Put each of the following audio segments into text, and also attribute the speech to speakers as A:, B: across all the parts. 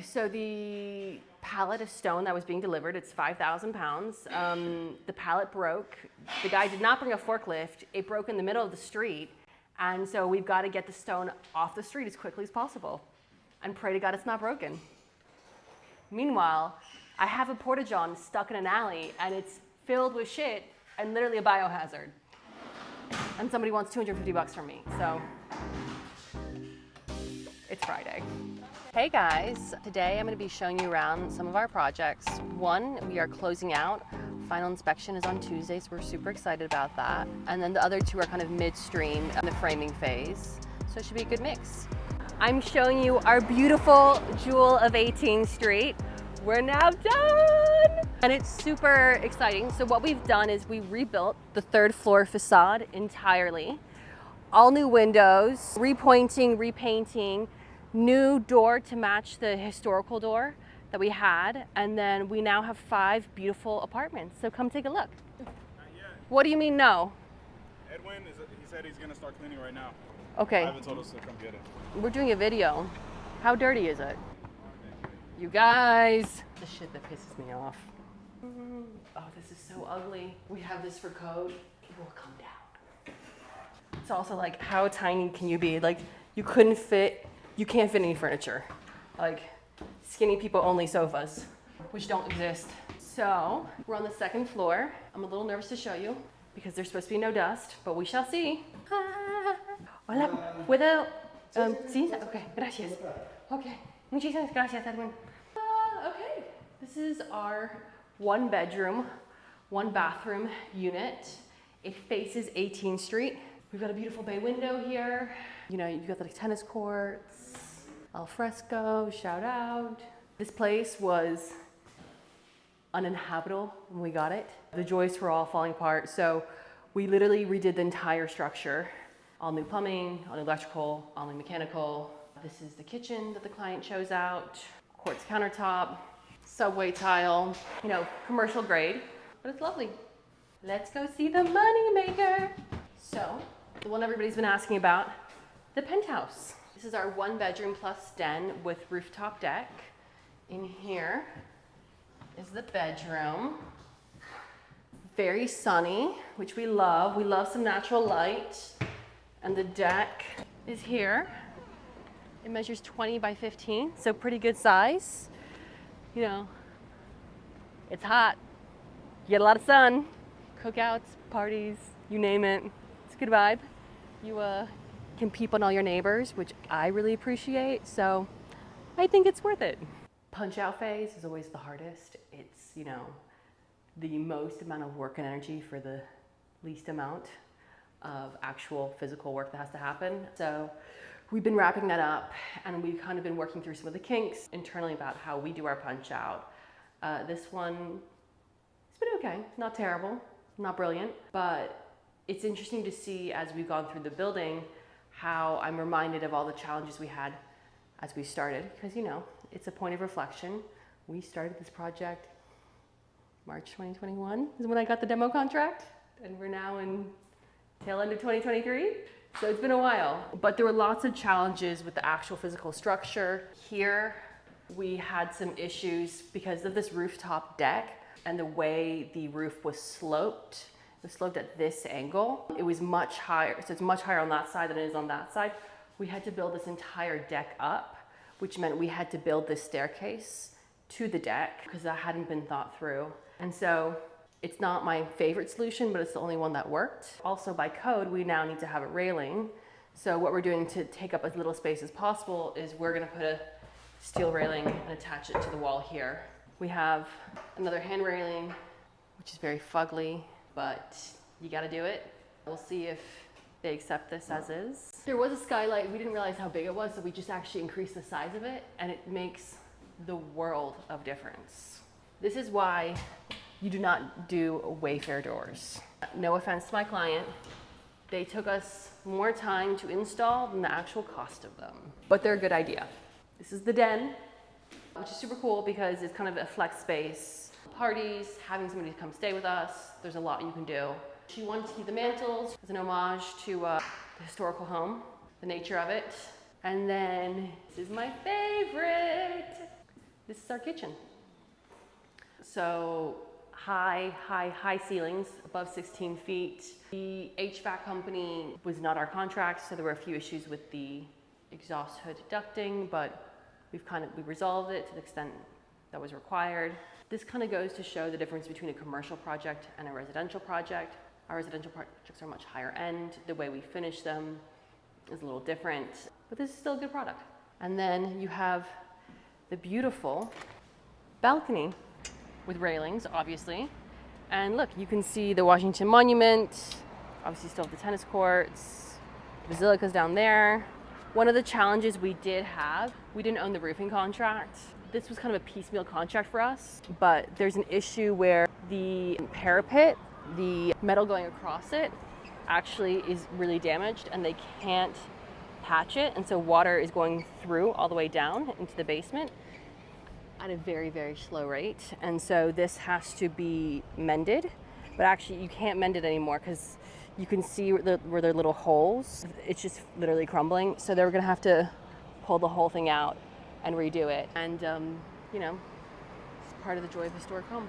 A: So the pallet of stone that was being delivered, it's 5,000 pounds. The pallet broke. The guy did not bring a forklift. It broke in the middle of the street. And so we've got to get the stone off the street as quickly as possible and pray to God it's not broken. Meanwhile, I have a Porta John stuck in an alley and it's filled with shit and literally a biohazard. And somebody wants 250 bucks from me, so it's Friday. Hey guys, today I'm going to be showing you around some of our projects. One, we are closing out. Final inspection is on Tuesday, so we're super excited about that. And then the other two are kind of midstream in the framing phase, so it should be a good mix. I'm showing you our beautiful jewel of 18th Street. We're now done! And it's super exciting. So what we've done is we rebuilt the third floor facade entirely. All new windows, repointing, repainting, new door to match the historical door that we had, and then we now have 5 beautiful apartments. So come take a look.
B: Not yet.
A: What do you mean no?
B: Edwin, he said he's gonna start cleaning right now.
A: Okay.
B: I haven't told us to come get it.
A: We're doing a video. How dirty is it? You guys. The shit that pisses me off. Oh, this is so ugly. We have this for code. It will come down. It's also like, how tiny can you be? Like, you can't fit any furniture. Like, skinny people only sofas, which don't exist. So, we're on the 2nd floor. I'm a little nervous to show you because there's supposed to be no dust, but we shall see. Hola, ¿puedo? Sí, okay, gracias. Okay, muchísimas gracias, Edwin. Okay, this is our 1-bedroom, 1-bathroom unit. It faces 18th Street. We've got a beautiful bay window here. You know, you've got the tennis courts, al fresco, shout out. This place was uninhabitable when we got it. The joists were all falling apart, so we literally redid the entire structure. All new plumbing, all new electrical, all new mechanical. This is the kitchen that the client chose out. Quartz countertop, subway tile, you know, commercial grade, but it's lovely. Let's go see the money maker. So, the one everybody's been asking about, the penthouse. This is our 1-bedroom plus den with rooftop deck. In here is the bedroom. Very sunny, which we love. We love some natural light. And the deck is here. It measures 20 by 15, so pretty good size. You know, it's hot. You get a lot of sun. Cookouts, parties, you name it. It's a good vibe. You can peep on all your neighbors, which I really appreciate, so I think it's worth it. Punch out phase is always the hardest. It's, you know, the most amount of work and energy for the least amount of actual physical work that has to happen. So we've been wrapping that up, and we've kind of been working through some of the kinks internally about how we do our punch out. This one, it's been okay, not terrible, not brilliant, but it's interesting to see as we've gone through the building how I'm reminded of all the challenges we had as we started, because you know, it's a point of reflection. We started this project March 2021 is when I got the demo contract, and we're now in tail end of 2023. So it's been a while, but there were lots of challenges with the actual physical structure. Here, we had some issues because of this rooftop deck and the way the roof was sloped. It was sloped at this angle. It was much higher, so it's much higher on that side than it is on that side. We had to build this entire deck up, which meant we had to build this staircase to the deck because that hadn't been thought through. And so it's not my favorite solution, but it's the only one that worked. Also by code, we now need to have a railing. So what we're doing to take up as little space as possible is we're gonna put a steel railing and attach it to the wall here. We have another hand railing, which is very fugly, but you gotta do it. We'll see if they accept this as is. There was a skylight, we didn't realize how big it was, so we just actually increased the size of it, and it makes the world of difference. This is why you do not do Wayfair doors. No offense to my client. They took us more time to install than the actual cost of them, but they're a good idea. This is the den, which is super cool because it's kind of a flex space. Parties, having somebody come stay with us, there's a lot you can do. She wanted to keep the mantles as an homage to the historical home, the nature of it. And then this is my favorite. is our kitchen. So high ceilings, above 16 feet. The HVAC company was not our contract, so there were a few issues with the exhaust hood ducting, but we resolved it to the extent that was required. This kind of goes to show the difference between a commercial project and a residential project. Our residential projects are much higher end. The way we finish them is a little different, but this is still a good product. And then you have the beautiful balcony with railings, obviously. And look, you can see the Washington Monument, obviously still have the tennis courts, basilica's down there. One of the challenges we did have, we didn't own the roofing contract. This was kind of a piecemeal contract for us, but there's an issue where the parapet, the metal going across it, actually is really damaged and they can't patch it. And so water is going through all the way down into the basement at a very, very slow rate. And so this has to be mended, but actually you can't mend it anymore because you can see where there are little holes. It's just literally crumbling. So they're gonna have to pull the whole thing out and redo it. And you know, it's part of the joy of historic home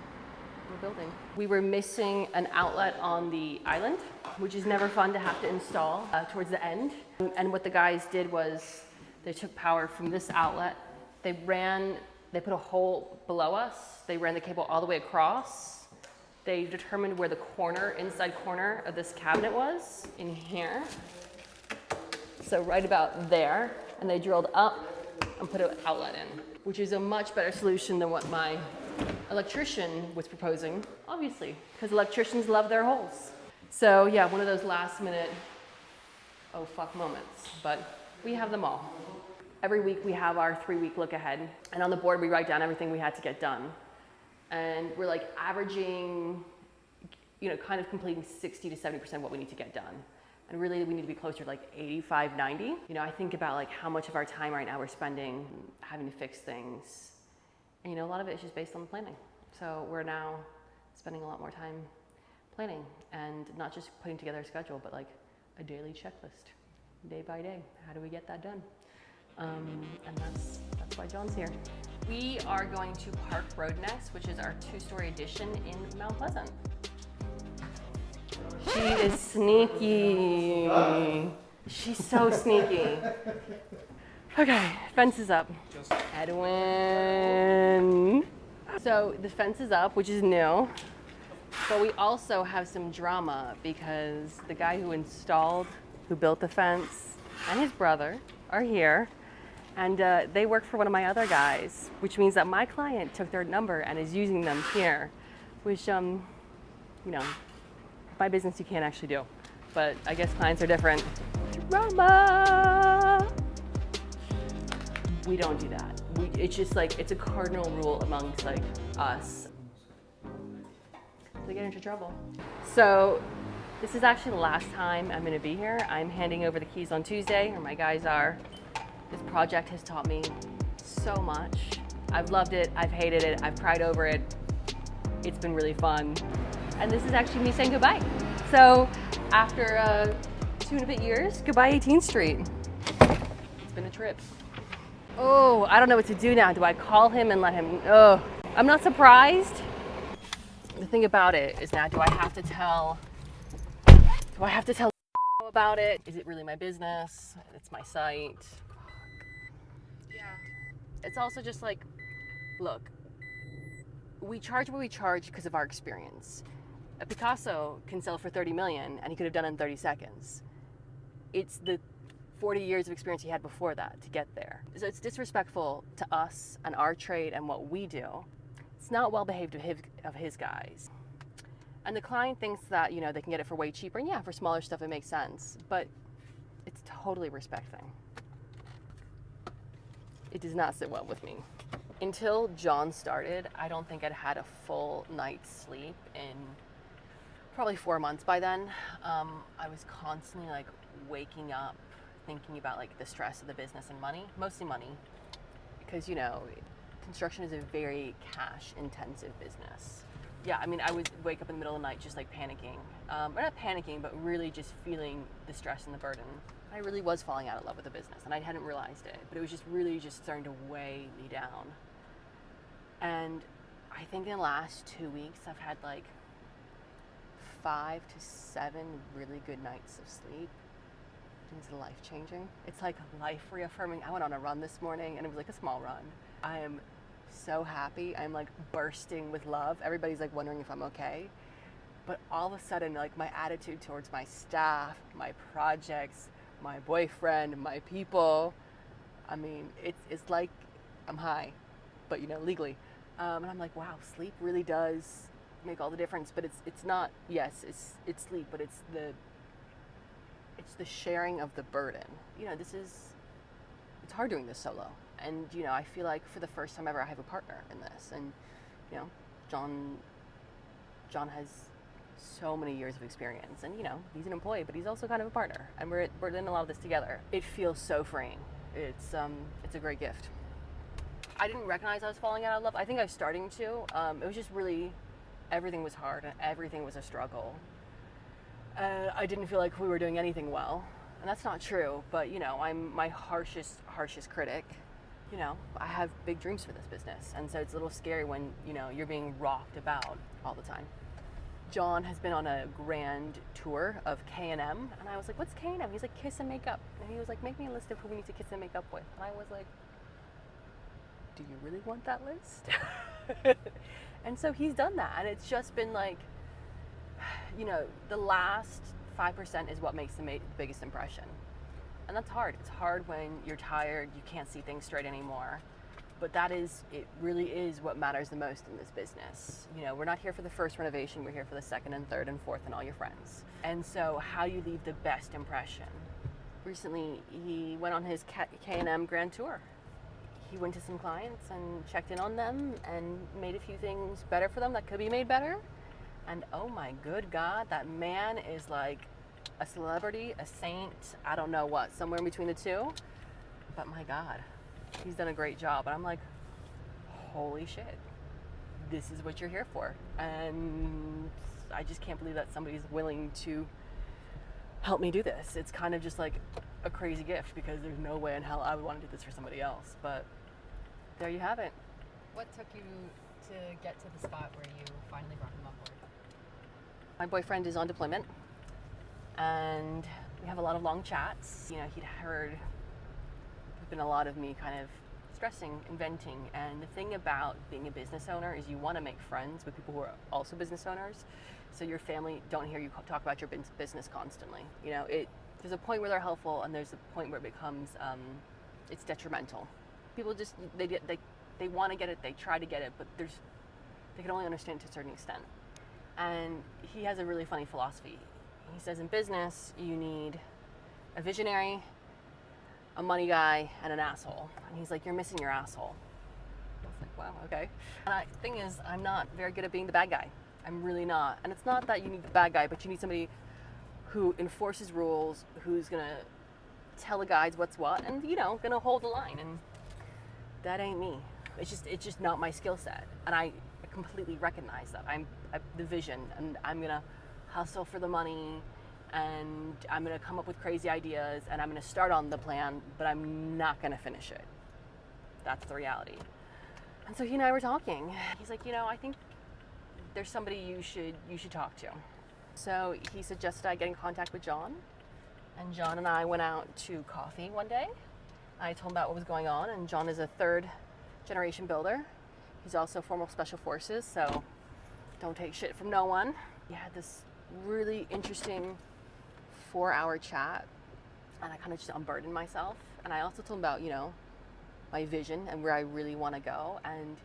A: we're building. We were missing an outlet on the island, which is never fun to have to install towards the end. And what the guys did was they took power from this outlet. They put a hole below us. They ran the cable all the way across. They determined where the inside corner of this cabinet was, in here. So right about there. And they drilled up and put an outlet in, which is a much better solution than what my electrician was proposing, obviously, because electricians love their holes. So yeah, one of those last minute, oh fuck moments, but we have them all. Every week we have our 3-week look ahead, and on the board we write down everything we had to get done. And we're like averaging, you know, kind of completing 60 to 70% of what we need to get done. And really we need to be closer to like 85, 90. You know, I think about like how much of our time right now we're spending having to fix things. And you know, a lot of it is just based on planning. So we're now spending a lot more time planning and not just putting together a schedule, but like a daily checklist, day by day. How do we get that done? And that's why John's here. We are going to Park Road next, which is our 2-story addition in Mount Pleasant. She is sneaky. She's so sneaky. Okay, fence is up. Edwin. So the fence is up, which is new, but we also have some drama because the guy who built the fence, and his brother are here. And they work for one of my other guys, which means that my client took their number and is using them here, which, you know, my business you can't actually do. But I guess clients are different. Drama! We don't do that. It's just like, it's a cardinal rule amongst like us. They get into trouble. So this is actually the last time I'm gonna be here. I'm handing over the keys on Tuesday, or my guys are. This project has taught me so much. I've loved it, I've hated it, I've cried over it. It's been really fun. And this is actually me saying goodbye. So after 2 and a bit years, goodbye 18th Street. It's been a trip. Oh, I don't know what to do now. Do I call him and let him, oh, I'm not surprised. The thing about it is now, do I have to tell about it? Is it really my business? It's my site. It's also just like, look, we charge what we charge because of our experience. A Picasso can sell for 30 million and he could have done it in 30 seconds. It's the 40 years of experience he had before that to get there. So it's disrespectful to us and our trade and what we do. It's not well behaved of his guys. And the client thinks that, you know, they can get it for way cheaper. And yeah, for smaller stuff it makes sense, but it's totally respect thing. It does not sit well with me. Until John started, I don't think I'd had a full night's sleep in probably 4 months by then. I was constantly like waking up, thinking about like the stress of the business and money, mostly money, because you know, construction is a very cash intensive business. Yeah, I mean, I would wake up in the middle of the night just like panicking. Or not panicking, but really just feeling the stress and the burden. I really was falling out of love with the business and I hadn't realized it, but it was just really just starting to weigh me down. And I think in the last 2 weeks, I've had like 5 to 7 really good nights of sleep. Things are life changing. It's like life reaffirming. I went on a run this morning and it was like a small run. I am so happy. I'm like bursting with love. Everybody's like wondering if I'm okay. But all of a sudden, like my attitude towards my staff, my projects, my boyfriend, my people, I mean, it's like I'm high, but you know, legally. And I'm like, wow, sleep really does make all the difference. But it's not, yes, it's sleep, but it's the sharing of the burden. You know, it's hard doing this solo. And, you know, I feel like for the first time ever, I have a partner in this. And, you know, John has so many years of experience, and you know, he's an employee, but he's also kind of a partner, and we're in a lot of this together. It feels so freeing. It's a great gift. I didn't recognize I was falling out of love. I think I was starting to. It was just really, everything was hard and everything was a struggle. I didn't feel like we were doing anything well, and that's not true. But you know, I'm my harshest critic. You know, I have big dreams for this business, and so it's a little scary when you know you're being rocked about all the time. John has been on a grand tour of K&M, and I was like, what's K&M? He's like, kiss and make up. And he was like, make me a list of who we need to kiss and make up with. And I was like, do you really want that list? And so he's done that, and it's just been like, you know, the last 5% is what makes the biggest impression. And that's hard. It's hard when you're tired, you can't see things straight anymore. But it really is what matters the most in this business. You know, we're not here for the first renovation, we're here for the second and third and fourth and all your friends. And so how you leave the best impression. Recently, he went on his K&M grand tour. He went to some clients and checked in on them and made a few things better for them that could be made better. And oh my good God, that man is like a celebrity, a saint, I don't know what, somewhere in between the two. But my God, he's done a great job. And I'm like, holy shit, this is what you're here for. And I just can't believe that somebody's willing to help me do this. It's kind of just like a crazy gift, because there's no way in hell I would want to do this for somebody else. But there you have it.
C: What took you to get to the spot where you finally brought him on board?
A: My boyfriend is on deployment, and we have a lot of long chats. You know, he'd heard there's been a lot of me kind of stressing, inventing, and the thing about being a business owner is you want to make friends with people who are also business owners, so your family don't hear you talk about your business constantly. You know, there's a point where they're helpful, and there's a point where it becomes it's detrimental. People just they want to get it, they try to get it, but they can only understand to a certain extent. And he has a really funny philosophy. He says in business you need a visionary, a money guy, and an asshole. And he's like, you're missing your asshole. I was like, wow, okay. And the thing is, I'm not very good at being the bad guy. I'm really not. And it's not that you need the bad guy, but you need somebody who enforces rules, who's gonna tell the guys what's what, and you know, gonna hold the line. And that ain't me. It's just not my skill set. And I completely recognize that. I'm the vision, and I'm gonna hustle for the money, and I'm gonna come up with crazy ideas, and I'm gonna start on the plan, but I'm not gonna finish it. That's the reality. And so he and I were talking. He's like, you know, I think there's somebody you should talk to. So he suggested I get in contact with John, and John and I went out to coffee one day. I told him about what was going on, and John is a third generation builder. He's also former special forces, so don't take shit from no one. We had this really interesting 4-hour chat, and I kind of just unburdened myself. And I also told him about, you know, my vision and where I really want to go, and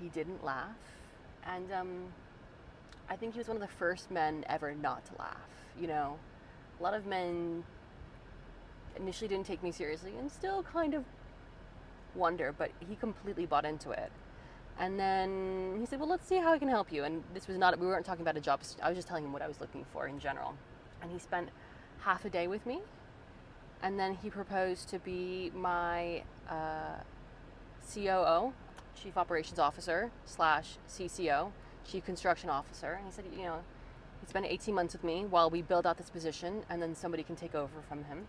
A: he didn't laugh. And I think he was one of the first men ever not to laugh. You know, a lot of men initially didn't take me seriously and still kind of wonder, but he completely bought into it. And then he said, well, let's see how I can help you. And this was not, we weren't talking about a job, I was just telling him what I was looking for in general. And he spent half a day with me, and then he proposed to be my COO, Chief Operations Officer / CCO, Chief Construction Officer. And he said, you know, he'd spend 18 months with me while we build out this position, and then somebody can take over from him.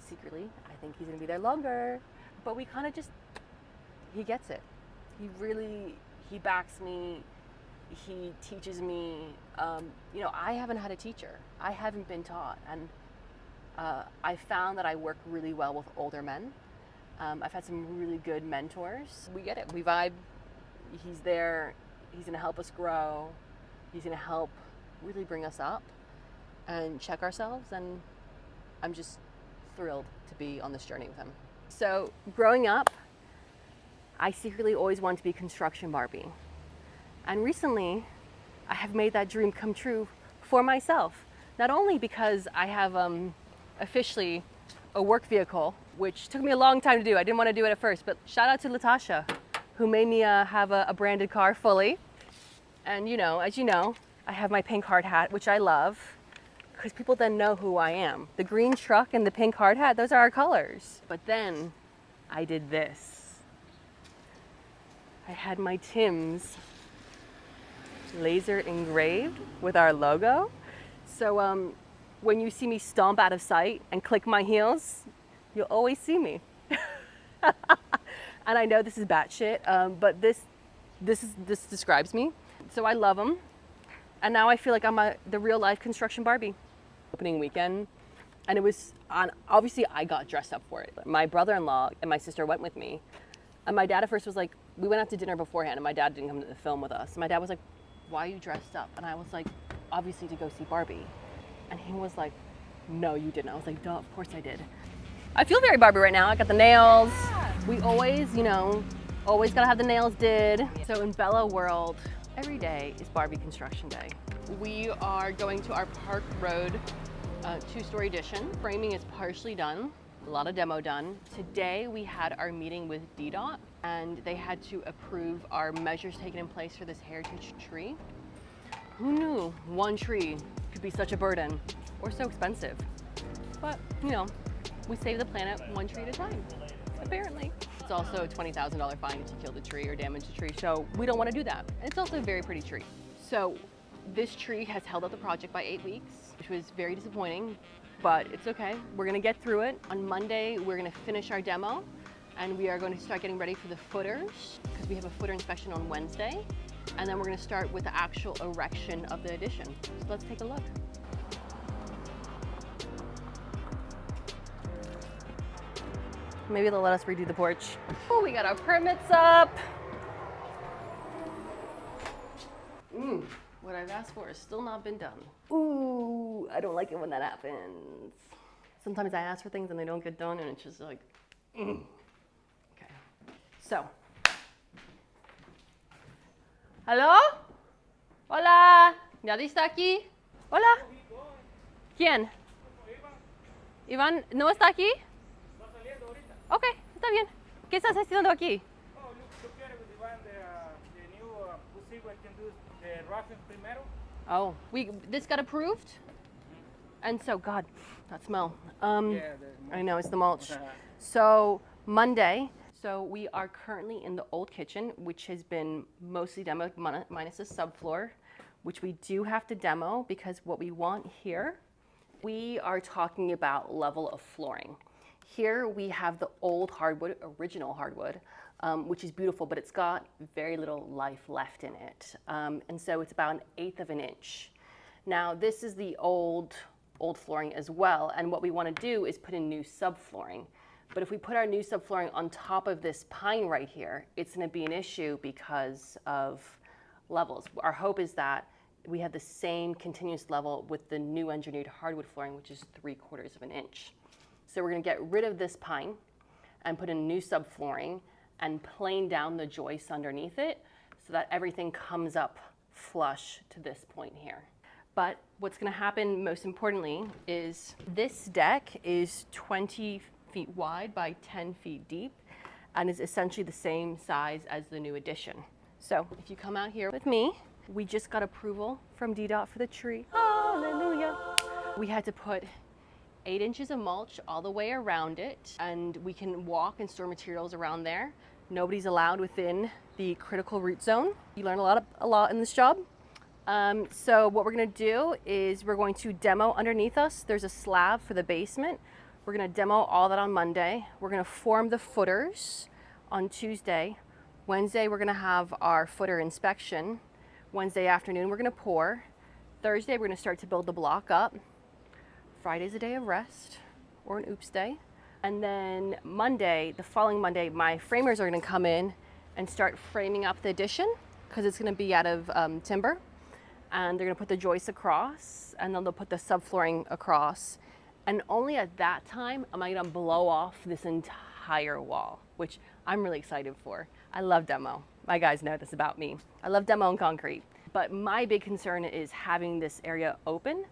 A: Secretly, I think he's gonna be there longer. But we kind of just, he gets it. He backs me. He teaches me. You know, I haven't had a teacher. I haven't been taught, and I found that I work really well with older men. I've had some really good mentors. We get it. We vibe. He's there. He's gonna help us grow. He's gonna help really bring us up and check ourselves, and I'm just thrilled to be on this journey with him. So growing up, I secretly always wanted to be construction Barbie. And recently, I have made that dream come true for myself. Not only because I have officially a work vehicle, which took me a long time to do. I didn't want to do it at first, but shout out to Latasha, who made me have a branded car fully. And you know, as you know, I have my pink hard hat, which I love, because people then know who I am. The green truck and the pink hard hat, those are our colors. But then I did this. I had my Tim's laser engraved with our logo. So when you see me stomp out of sight and click my heels, you'll always see me. And I know this is batshit, but this describes me. So I love them. And now I feel like I'm the real life construction Barbie. Opening weekend, and it was on, obviously I got dressed up for it. My brother-in-law and my sister went with me. And my dad at first was like, we went out to dinner beforehand and my dad didn't come to the film with us. My dad was like, why are you dressed up? And I was like, obviously to go see Barbie. And he was like, no, you didn't. I was like, duh, of course I did. I feel very Barbie right now. I got the nails. We always, you know, always gotta have the nails did. So in Bella world, every day is Barbie construction day. We are going to our Park Road two-story addition. Framing is partially done, a lot of demo done. Today we had our meeting with DDOT and they had to approve our measures taken in place for this heritage tree. Who knew one tree could be such a burden or so expensive? But, you know, we save the planet one tree at a time, apparently. It's also a $20,000 fine if you kill the tree or damage the tree, so we don't want to do that. It's also a very pretty tree. So this tree has held up the project by 8 weeks, which was very disappointing, but it's okay. We're gonna get through it. On Monday, we're gonna finish our demo, and we are going to start getting ready for the footers, because we have a footer inspection on Wednesday, and then we're gonna start with the actual erection of the addition. So let's take a look. Maybe they'll let us redo the porch. Oh, we got our permits up. What I've asked for has still not been done. Ooh, I don't like it when that happens. Sometimes I ask for things and they don't get done and it's just like, Okay. So. ¿Aló? Hola. ¿Nadie está aquí? Hola. ¿Quién? Iván, ¿no está aquí? Ok, está bien. ¿Qué estás haciendo aquí? Oh, this got approved? And so, God, that smell. I know, it's the mulch. So, Monday, so we are currently in the old kitchen, which has been mostly demoed minus the subfloor, which we do have to demo because what we want here, we are talking about level of flooring. Here we have the old hardwood, original hardwood, which is beautiful, but it's got very little life left in it. And so it's about 1/8 of an inch. Now this is the old flooring as well, and what we want to do is put in new subflooring. But if we put our new subflooring on top of this pine right here, it's going to be an issue because of levels. Our hope is that we have the same continuous level with the new engineered hardwood flooring, which is 3/4 of an inch. So we're going to get rid of this pine and put in new subflooring and plane down the joists underneath it so that everything comes up flush to this point here. But what's going to happen most importantly is this deck is 20 feet wide by 10 feet deep and is essentially the same size as the new addition. So if you come out here with me, we just got approval from DDOT for the tree. Hallelujah. We had to put 8 inches of mulch all the way around it, and we can walk and store materials around there. Nobody's allowed within the critical root zone. You learn a lot in this job. So what we're gonna do is we're going to demo underneath us. There's a slab for the basement. We're gonna demo all that on Monday. We're gonna form the footers on Tuesday. Wednesday, we're gonna have our footer inspection. Wednesday afternoon, we're gonna pour. Thursday, we're gonna start to build the block up. Friday's a day of rest, or an oops day. And then Monday, the following Monday, my framers are gonna come in and start framing up the addition, because it's gonna be out of timber. And they're gonna put the joists across, and then they'll put the subflooring across. And only at that time am I gonna blow off this entire wall, which I'm really excited for. I love demo. My guys know this about me. I love demo and concrete. But my big concern is having this area open.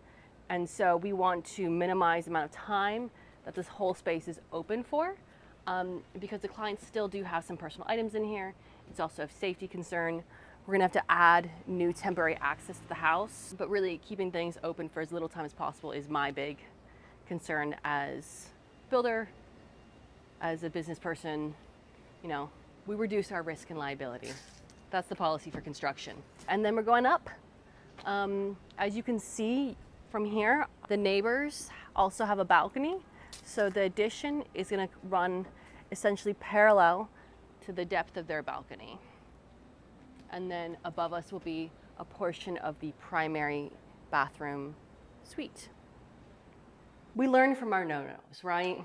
A: And so we want to minimize the amount of time that this whole space is open for, because the clients still do have some personal items in here. It's also a safety concern. We're gonna have to add new temporary access to the house, but really keeping things open for as little time as possible is my big concern as a builder, as a business person. You know, we reduce our risk and liability. That's the policy for construction. And then we're going up. As you can see from here, the neighbors also have a balcony. So the addition is gonna run essentially parallel to the depth of their balcony. And then above us will be a portion of the primary bathroom suite. We learn from our no-nos, right?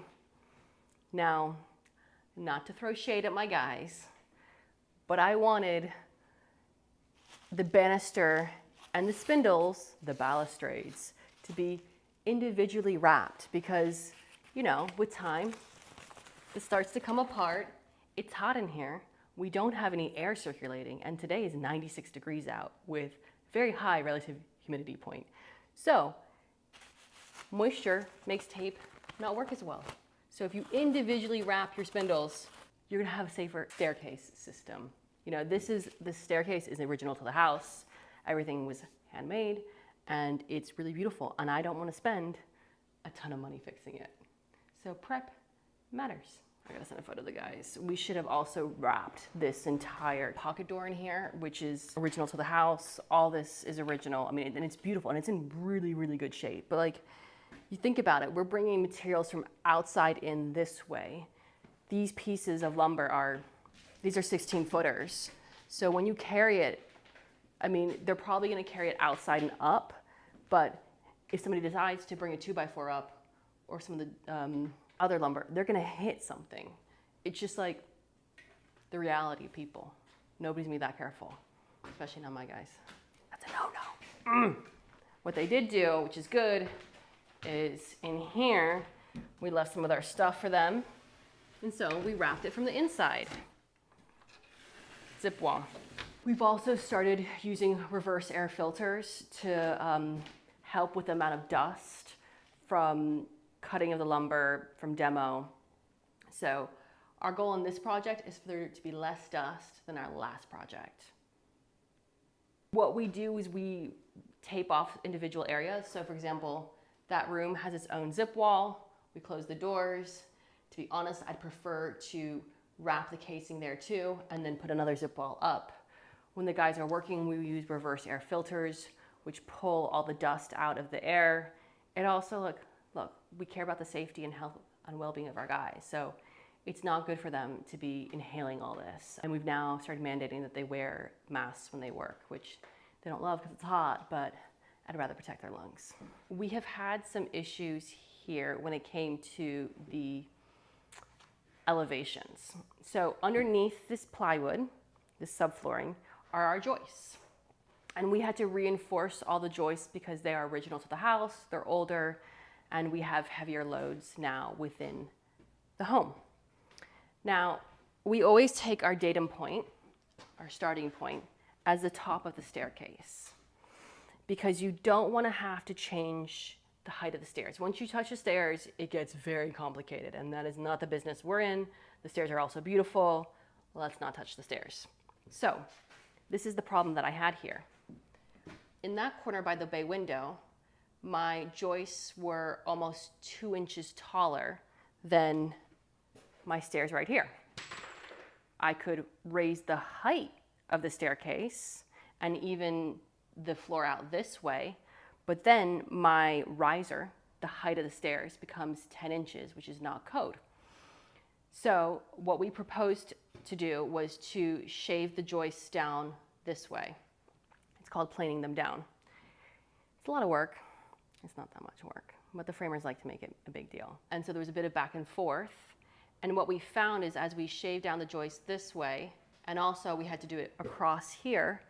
A: Now, not to throw shade at my guys, but I wanted the banister and the spindles, the balustrades, to be individually wrapped because, you know, with time, it starts to come apart. It's hot in here. We don't have any air circulating, and today is 96 degrees out with very high relative humidity point. So moisture makes tape not work as well. So if you individually wrap your spindles, you're gonna have a safer staircase system. You know, this staircase is original to the house. Everything was handmade, and it's really beautiful, and I don't wanna spend a ton of money fixing it. So prep matters. I gotta send a photo to the guys. We should have also wrapped this entire pocket door in here, which is original to the house. All this is original. I mean, and it's beautiful, and it's in really, really good shape. But like, you think about it, we're bringing materials from outside in this way. These pieces of lumber these are 16 footers. So when you carry it, I mean, they're probably gonna carry it outside and up, but if somebody decides to bring a 2x4 up or some of the other lumber, they're gonna hit something. It's just like the reality of people. Nobody's gonna be that careful, especially not my guys. That's a no-no. What they did do, which is good, is in here, we left some of our stuff for them. And so we wrapped it from the inside. Zip wall. We've also started using reverse air filters to help with the amount of dust from cutting of the lumber from demo. So our goal in this project is for there to be less dust than our last project. What we do is we tape off individual areas. So for example, that room has its own zip wall. We close the doors. To be honest, I'd prefer to wrap the casing there too and then put another zip wall up. When the guys are working, we use reverse air filters, which pull all the dust out of the air. It also, look, we care about the safety and health and well-being of our guys. So it's not good for them to be inhaling all this. And we've now started mandating that they wear masks when they work, which they don't love because it's hot, but I'd rather protect their lungs. We have had some issues here when it came to the elevations. So underneath this plywood, this subflooring, are our joists. And we had to reinforce all the joists because they are original to the house, they're older, and we have heavier loads now within the home. Now, we always take our datum point, our starting point, as the top of the staircase because you don't want to have to change the height of the stairs. Once you touch the stairs, it gets very complicated, and that is not the business we're in. The stairs are also beautiful. Let's not touch the stairs. So this is the problem that I had here. In that corner by the bay window, my joists were almost 2 inches taller than my stairs right here. I could raise the height of the staircase and even the floor out this way, but then my riser, the height of the stairs, becomes 10 inches, which is not code. So what we proposed to do was to shave the joists down this way. It's called planing them down. It's a lot of work. It's not that much work, but the framers like to make it a big deal. And so there was a bit of back and forth. And what we found is as we shaved down the joist this way, and also we had to do it across here,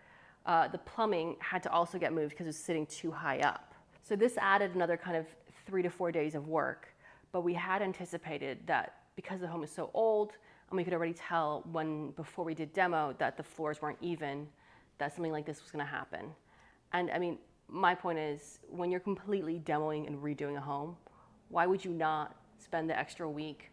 A: the plumbing had to also get moved because it was sitting too high up. So this added another kind of 3 to 4 days of work, but we had anticipated that because the home is so old, and we could already tell before we did demo that the floors weren't even, that something like this was gonna happen. And I mean, my point is, when you're completely demoing and redoing a home, why would you not spend the extra week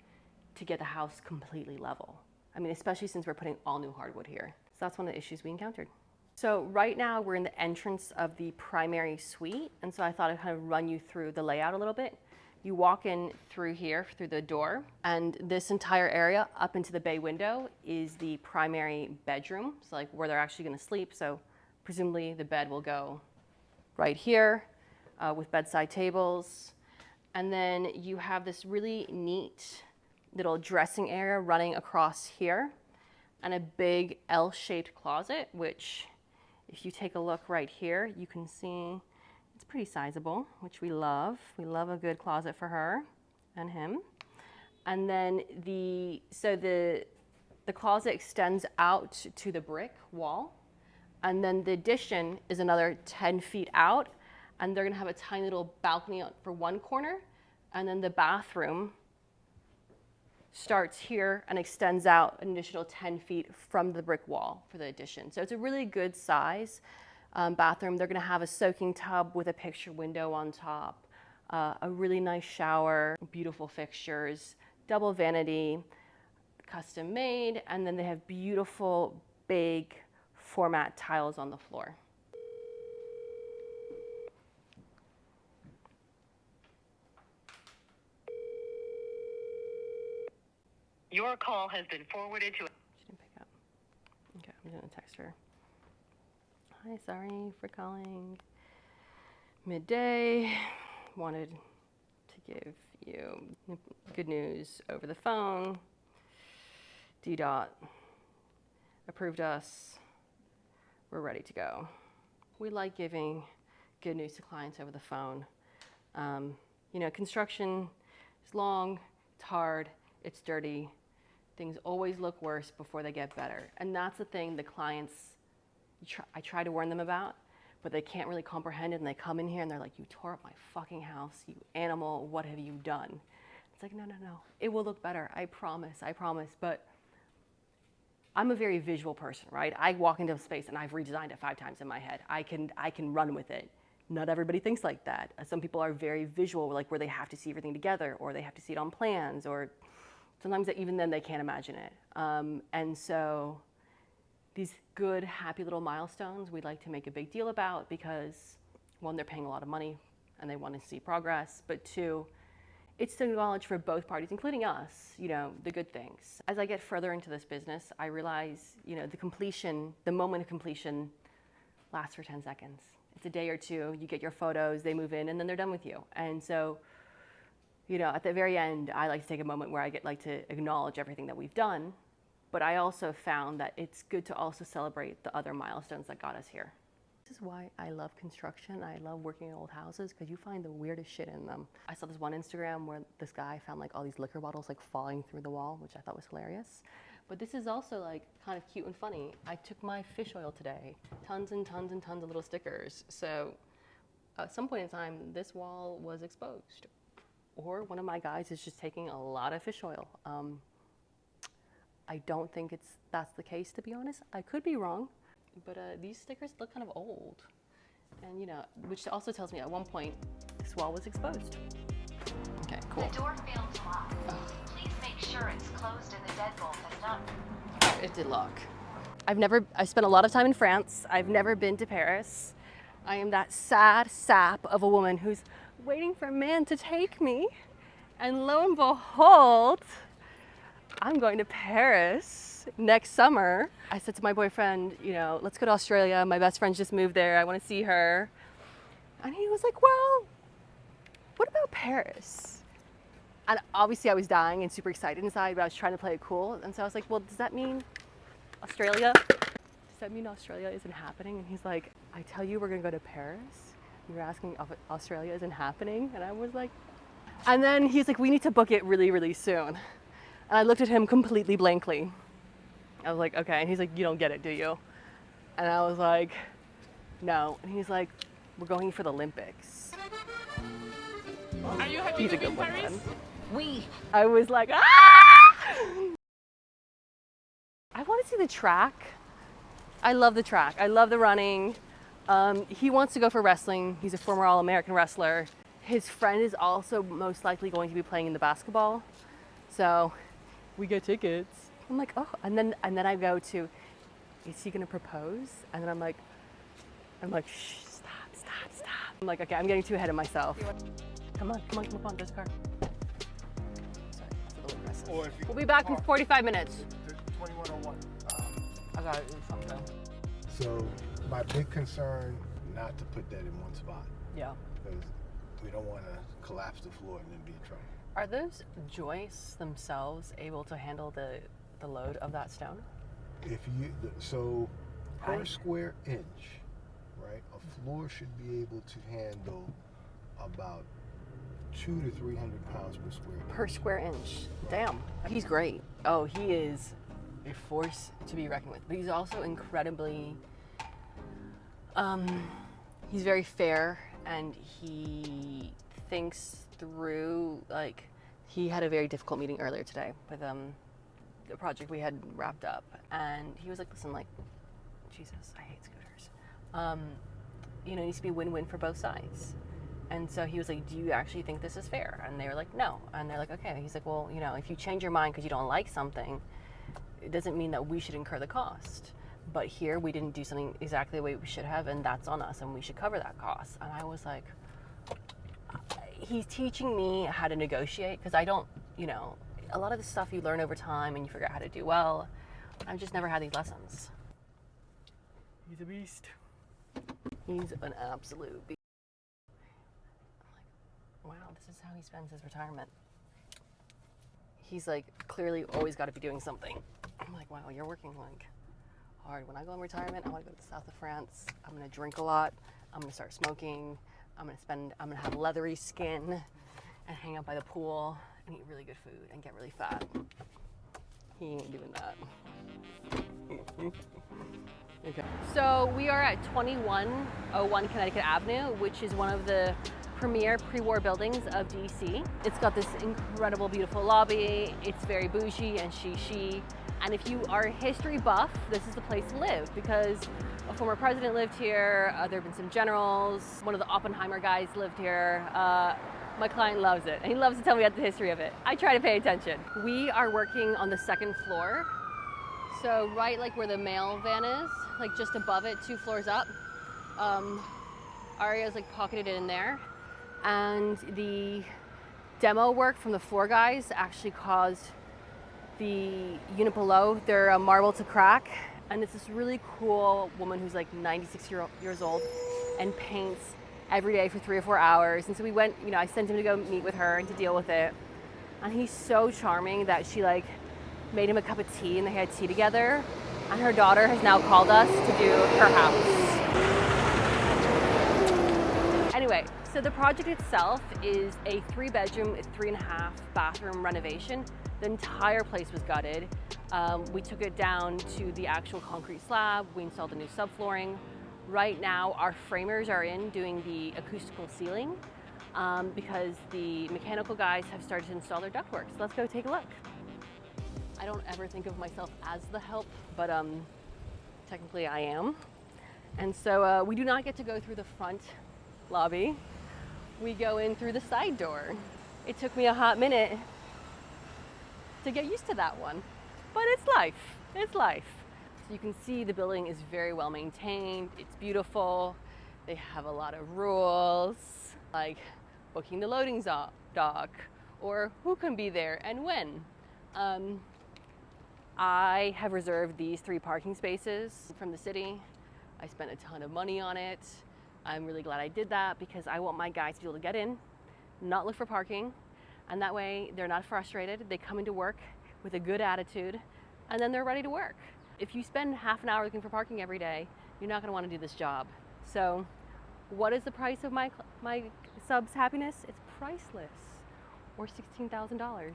A: to get the house completely level? I mean, especially since we're putting all new hardwood here. So that's one of the issues we encountered. So right now we're in the entrance of the primary suite. And so I thought I'd kind of run you through the layout a little bit. You walk in through here, through the door, and this entire area up into the bay window is the primary bedroom. So like where they're actually gonna sleep. So presumably the bed will go right here with bedside tables. And then you have this really neat little dressing area running across here and a big L-shaped closet, which if you take a look right here, you can see it's pretty sizable, which we love. We love a good closet for her and him. And then the closet extends out to the brick wall. And then the addition is another 10 feet out, and they're gonna have a tiny little balcony for one corner, and then the bathroom starts here and extends out an additional 10 feet from the brick wall for the addition. So it's a really good size bathroom. They're gonna have a soaking tub with a picture window on top, a really nice shower, beautiful fixtures, double vanity, custom made, and then they have beautiful, big format tiles on the floor.
D: Your call has been forwarded to...
A: She didn't pick up. Okay, I'm gonna text her. Hi, sorry for calling midday. Wanted to give you good news over the phone. DDOT approved us. We're ready to go. We like giving good news to clients over the phone. You know, construction is long, it's hard, it's dirty. Things always look worse before they get better. And that's the thing the clients, I try to warn them about, but they can't really comprehend it, and they come in here and they're like, you tore up my fucking house, you animal, what have you done? It's like, no, it will look better, I promise. But I'm a very visual person, right? I walk into a space and I've redesigned it 5 times in my head. I can run with it. Not everybody thinks like that. Some people are very visual, like where they have to see everything together, or they have to see it on plans, or sometimes even then they can't imagine it. And so these good, happy little milestones we like to make a big deal about because, one, they're paying a lot of money and they want to see progress, but 2, it's to acknowledge for both parties, including us, you know, the good things. As I get further into this business, I realize, you know, the moment of completion lasts for 10 seconds. It's a day or two, you get your photos, they move in, and then they're done with you. And so, you know, at the very end, I like to take a moment where I like to acknowledge everything that we've done, but I also found that it's good to also celebrate the other milestones that got us here. This is why I love construction. I love working in old houses because you find the weirdest shit in them. I saw this one Instagram where this guy found like all these liquor bottles like falling through the wall, which I thought was hilarious. But this is also like kind of cute and funny. I took my fish oil today, tons and tons and tons of little stickers. So at some point in time, this wall was exposed. Or one of my guys is just taking a lot of fish oil. I don't think that's the case, to be honest. I could be wrong. But these stickers look kind of old. And you know, which also tells me at one point, this wall was exposed. Okay, cool.
E: The door failed to lock. Please make sure it's closed and the deadbolt has not.
A: It did lock. I spent a lot of time in France. I've never been to Paris. I am that sad sap of a woman who's waiting for a man to take me. And lo and behold, I'm going to Paris next summer. I said to my boyfriend, you know, let's go to Australia. My best friend just moved there. I want to see her. And he was like, well, what about Paris? And obviously I was dying and super excited inside, but I was trying to play it cool. And so I was like, well, does that mean Australia? Does that mean Australia isn't happening? And he's like, I tell you, we're gonna go to Paris. You're asking if Australia isn't happening? And I was like, and then he's like, we need to book it really, really soon. And I looked at him completely blankly. I was like, okay. And he's like, you don't get it, do you? And I was like, no. And he's like, we're going for the Olympics.
F: Are you happy
A: He's
F: to
A: a
F: be
A: good
F: in
A: one,
F: Paris?
A: man.
E: We.
A: I was like, ah! I want to see the track. I love the track. I love the running. He wants to go for wrestling. He's a former All-American wrestler. His friend is also most likely going to be playing in the basketball. So we get tickets. I'm like, oh, and then I go to, is he gonna propose? And then I'm like, shh, stop. I'm like, okay, I'm getting too ahead of myself. Come on, there's a car. Sorry, that's a little aggressive.
B: Or if you
A: We'll be back in 45 minutes.
G: 2101.
A: I gotta do something.
G: So my big concern, not to put that in one spot,
A: Yeah.
G: because we don't want to collapse the floor and then be in trouble.
A: Are those joists themselves able to handle the load of that stone?
G: So per
A: I-
G: square inch, right, a floor should be able to handle about 200 to 300 pounds per square inch.
A: Per square inch. Damn. He's great. Oh, he is a force to be reckoned with. But he's also incredibly, he's very fair, and he thinks through, like, he had a very difficult meeting earlier today with the project we had wrapped up, and he was like, listen, like, Jesus, I hate scooters. You know, it needs to be win-win for both sides. And so he was like, do you actually think this is fair? And they were like, no. And they're like, okay. He's like, well, you know, if you change your mind because you don't like something, it doesn't mean that we should incur the cost. But here we didn't do something exactly the way we should have, and that's on us, and we should cover that cost. And I was like, he's teaching me how to negotiate, because I don't, you know, a lot of the stuff you learn over time and you figure out how to do well. I've just never had these lessons. He's a beast. He's an absolute beast. I'm like, wow, this is how he spends his retirement. He's like, clearly always got to be doing something. I'm like, wow, you're working like hard. When I go in retirement, I want to go to the south of France. I'm going to drink a lot. I'm going to start smoking. I'm going to have leathery skin and hang out by the pool and eat really good food and get really fat. He ain't doing that. Okay. So we are at 2101 Connecticut Avenue, which is one of the premier pre-war buildings of DC. It's got this incredible, beautiful lobby. It's very bougie and she. And if you are a history buff, this is the place to live, because a former president lived here. There have been some generals. One of the Oppenheimer guys lived here. My client loves it, and he loves to tell me about the history of it. I try to pay attention. We are working on the second floor. So right like where the mail van is, like just above it, 2 floors up. Aria's like pocketed in there. And the demo work from the floor guys actually caused the unit below their marble to crack. And it's this really cool woman who's like 96 years old and paints every day for 3 or 4 hours. And so we went, you know, I sent him to go meet with her and to deal with it. And he's so charming that she like made him a cup of tea and they had tea together. And her daughter has now called us to do her house. Anyway, so the project itself is a 3-bedroom, 3.5 bathroom renovation. The entire place was gutted. We took it down to the actual concrete slab. We installed the new subflooring. Right now, our framers are in doing the acoustical ceiling because the mechanical guys have started to install their ductwork. So let's go take a look. I don't ever think of myself as the help, but technically I am. And so we do not get to go through the front lobby. We go in through the side door. It took me a hot minute to get used to that one, but it's life. It's life. So you can see the building is very well maintained. It's beautiful. They have a lot of rules, like booking the loading dock, or who can be there and when. I have reserved these 3 parking spaces from the city. I spent a ton of money on it. I'm really glad I did that because I want my guys to be able to get in, not look for parking, And that way they're not frustrated. They come into work with a good attitude and then they're ready to work. If you spend half an hour looking for parking every day, you're not gonna wanna do this job. So what is the price of my sub's happiness? It's priceless, or $16,000.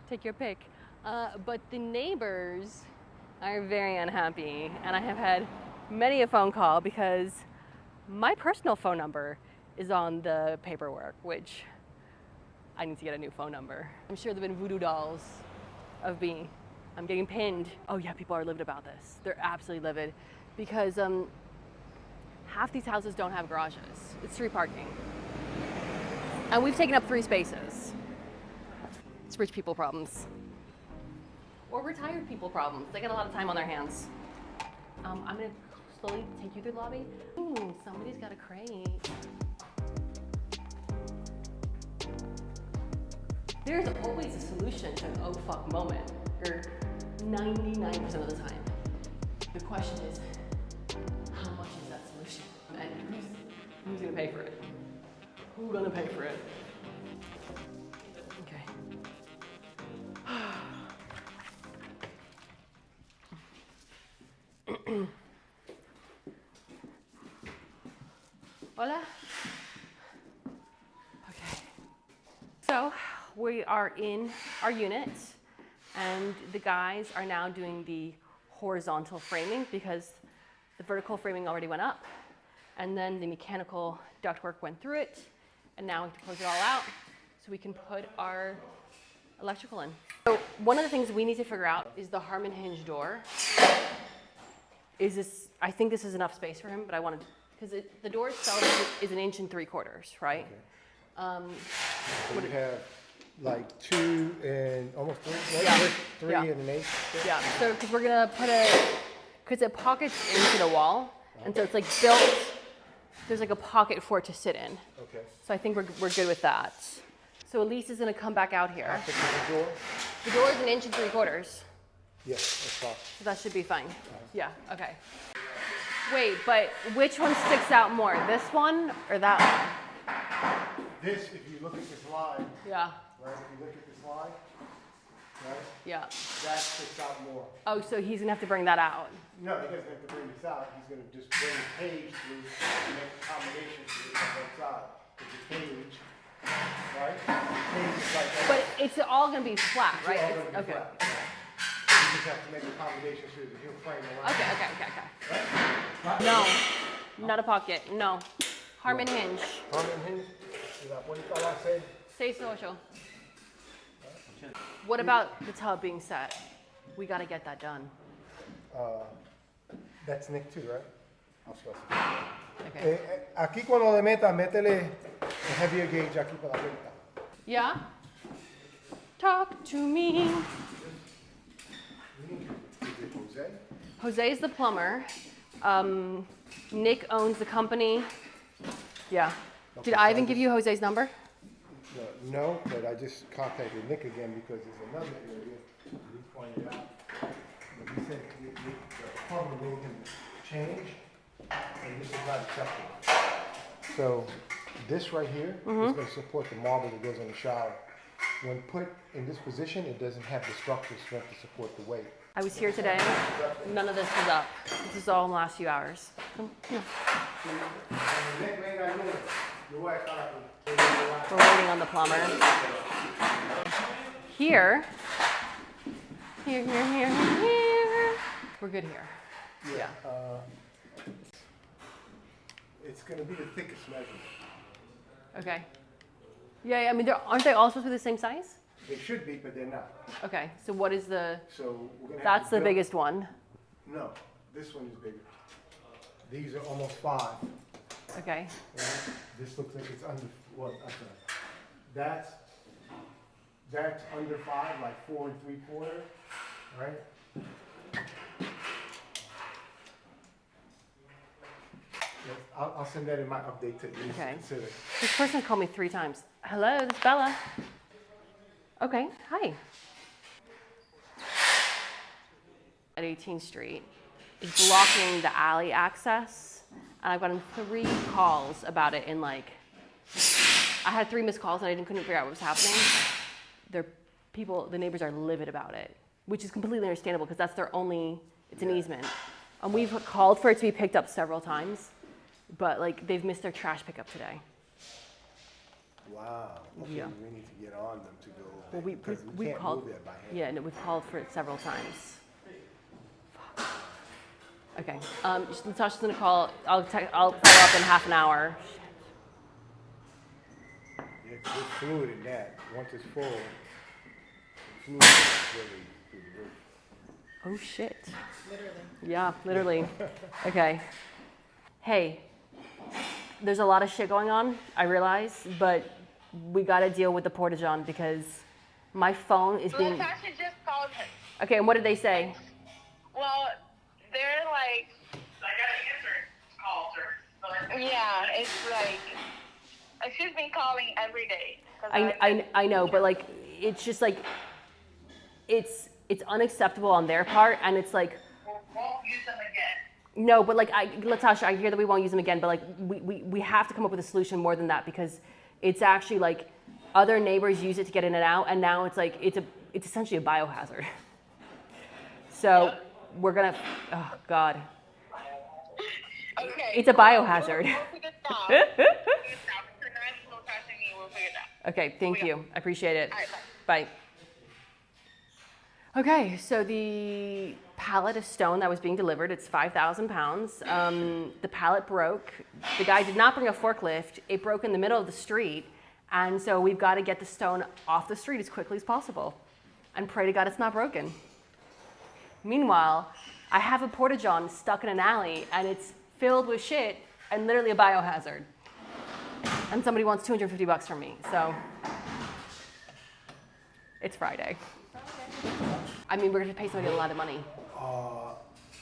A: Take your pick. But the neighbors are very unhappy, and I have had many a phone call because my personal phone number is on the paperwork, which I need to get a new phone number. I'm sure there've been voodoo dolls of me. I'm getting pinned. Oh yeah, people are livid about this. They're absolutely livid because half these houses don't have garages. It's street parking. And we've taken up 3 spaces. It's rich people problems. Or retired people problems. They got a lot of time on their hands. I'm gonna slowly take you through the lobby. Ooh, somebody's got a crate. There's always a solution to an oh fuck moment, or 99% of the time. The question is, how much is that solution? And who's gonna pay for it? Who's gonna pay for it? Okay. Hola. Okay. So we are in our unit, and the guys are now doing the horizontal framing because the vertical framing already went up, and then the mechanical ductwork went through it, and now we have to close it all out so we can put our electrical in. So one of the things we need to figure out is the Harmon hinge door. I think this is enough space for him, but I wanted, because the door itself is 1 3/4 inches, right?
G: So we have like 2 and almost 3,
A: Yeah.
G: 3
A: Yeah.
G: and an 8.
A: Yeah, so because we're gonna put because it pockets into the wall, and so it's like built, there's like a pocket for it to sit in.
G: Okay.
A: So I think we're good with that. So Elise is gonna come back out here.
G: After the door?
A: The door is 1 3/4 inches.
G: Yes, that's fine.
A: So that should be fine. Yeah, okay. Wait, but which one sticks out more? This one or that one?
G: This, if you look at this line,
A: Yeah,
G: right, if you look at this line, right,
A: yeah.
G: that sticks out more.
A: Oh, so he's gonna have to bring that out.
G: No, he doesn't have to bring this out. He's going to just bring the page through and make a combination through on both sides. It's a page, right? The page is like that.
A: But it's all gonna be flat,
G: It's
A: right?
G: all gonna be
A: Okay.
G: flat. You just have to make a combination through the heel frame around.
A: Okay.
G: Right?
A: No, not a pocket, no. Harmon hinge.
G: Harmon hinge. What do you call that say?
A: 6-8. What about the tub being set? We gotta get that done.
G: That's Nick too, right? I'll show you.
A: Okay.
G: Aquí cuando le meta, métele a heavier gauge aquí para la venta.
A: Yeah? Talk to me.
G: Is it Jose?
A: Jose is the plumber. Nick owns the company. Yeah. Did I even give you Jose's number?
G: No, but I just contacted Nick again because there's another area he pointed out. But he said the plumber made him change, and this is not acceptable. So this right here is going to support the marble that goes in the shower. When put in this position, it doesn't have the structural strength to support the weight.
A: I was here today. None of this was up. This is all in the last few hours. Come here. We're waiting on the plumber. Here. Here. We're good here. Yeah.
G: It's going to be the thickest measurement.
A: Okay. Yeah, I mean, aren't they all supposed to be the same size?
G: They should be, but they're not.
A: Okay, so what is the,
G: So we're going to
A: that's the biggest one.
G: No, this one is bigger. These are almost 5.
A: Okay.
G: Right? This looks like it's under, what, I'm sorry. That's under 5, like 4 3/4, right? Yes, I'll send that in my update to you.
A: Okay.
G: Consider.
A: This person called me 3 times. Hello, this is Bella. Okay, hi. At 18th Street is blocking the alley access, and I've gotten 3 calls about it in like, I had 3 missed calls and I couldn't figure out what was happening. the neighbors are livid about it, which is completely understandable because that's their only, it's an easement. And we've called for it to be picked up several times, but like they've missed their trash pickup today.
G: Wow. Okay,
A: Yeah.
G: we need to get on them to go.
A: Well,
G: because we
A: we've
G: can't
A: called,
G: move that by hand.
A: yeah, no, we've called for it several times. Fuck. Okay, Natasha's gonna call, I'll follow up in half an hour.
G: Yeah, 'cause there's fluid in that. Once it's full, the fluid is really through the roof.
A: Oh shit.
C: Literally.
A: Yeah, literally. Okay. Hey, there's a lot of shit going on, I realize, but we gotta deal with the Porta John because my phone is being.
H: Natasha just called him.
A: Okay, and what did they say?
H: Well, they're like,
D: I got an answer call, sir.
H: yeah, it's like, she's been calling every day. 'Cause
A: I know, but like, it's just like, it's unacceptable on their part, and it's like,
H: we won't use them again.
A: no, but like, Latasha, I hear that we won't use them again, but like, we have to come up with a solution more than that because it's actually like, other neighbors use it to get in and out, and now it's like, it's essentially a biohazard. So we're gonna, oh God.
H: Okay.
A: It's a biohazard.
H: We'll figure it out. We'll figure it out. Tonight, Natasha and me, we'll figure it out.
A: Okay, thank you. I appreciate it.
H: All right,
A: Bye. Okay, so the pallet of stone that was being delivered, it's 5,000 pounds. The pallet broke. The guy did not bring a forklift. It broke in the middle of the street. And so we've got to get the stone off the street as quickly as possible and pray to God it's not broken. Meanwhile, I have a Porta John stuck in an alley and it's filled with shit and literally a biohazard. And somebody wants $250 from me, so it's Friday. I mean, we're gonna pay somebody a lot of money.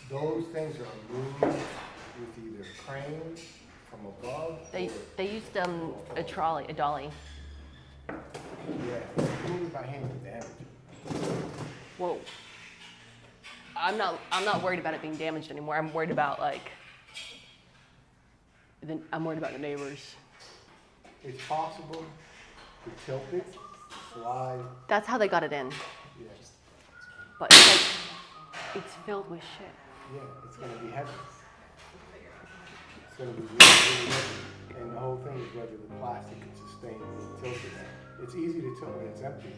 G: Those things are moved with either crane from above.
A: They used a trolley, a dolly.
G: Yeah, moved by hand is damage.
A: Well, I'm not worried about it being damaged anymore. I'm worried about I'm worried about the neighbors.
G: It's possible to tilt it, slide.
A: That's how they got it in.
G: Yeah,
A: But it's like, it's filled with shit.
G: yeah, it's gonna be heavy. It's gonna be really, really heavy. And the whole thing is whether the plastic can sustain being tilted. It's easy to tilt when it's empty.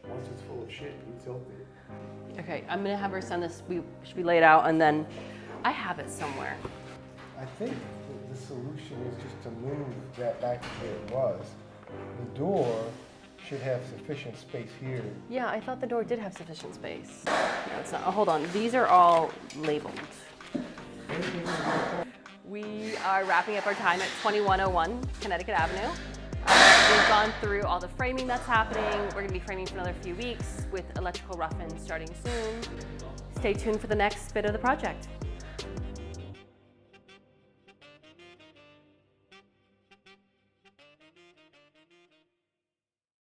G: Once it's full of shit, you tilt it.
A: Okay, I'm gonna have her send this. Should we lay it out and then I have it somewhere.
G: I think the solution is just to move that back to where it was. The door should have sufficient space here.
A: Yeah, I thought the door did have sufficient space. No, it's not. Oh, hold on. These are all labeled. We are wrapping up our time at 2101 Connecticut Avenue. We've gone through all the framing that's happening. We're going to be framing for another few weeks with electrical rough-in starting soon. Stay tuned for the next bit of the project.